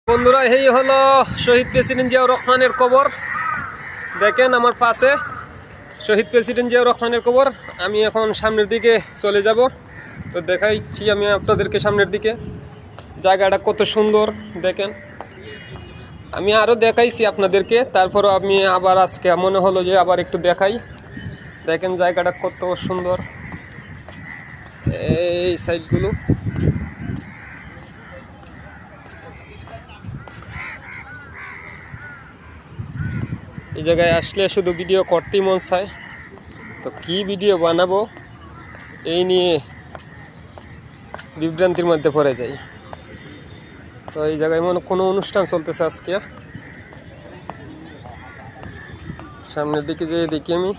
বন্ধুরা, এই হলো শহীদ প্রেসিডেন্ট জিয়াউর রহমানের কবর। দেখেন আমার পাশে শহীদ প্রেসিডেন্ট জিয়াউর রহমানের কবর। আমি এখন সামনের দিকে চলে যাব, তো দেখাইছি আমি আপনাদেরকে সামনের দিকে। জায়গাটা কত সুন্দর দেখেন। আমি আরও দেখাইছি আপনাদেরকে, তারপরও আমি আবার আজকে মনে হলো যে আবার একটু দেখাই। দেখেন জায়গাটা কত সুন্দর, এই সাইডগুলো। এই জায়গায় আসলে শুধু ভিডিও করতেই মন চায়, তো কি ভিডিও বানাবো এই নিয়ে বিভ্রান্তির মধ্যে পড়ে যাই। তো এই জায়গায় মনে কোনো অনুষ্ঠান চলতেছে আজকে। সামনের দিকে যেয়ে দেখি আমি।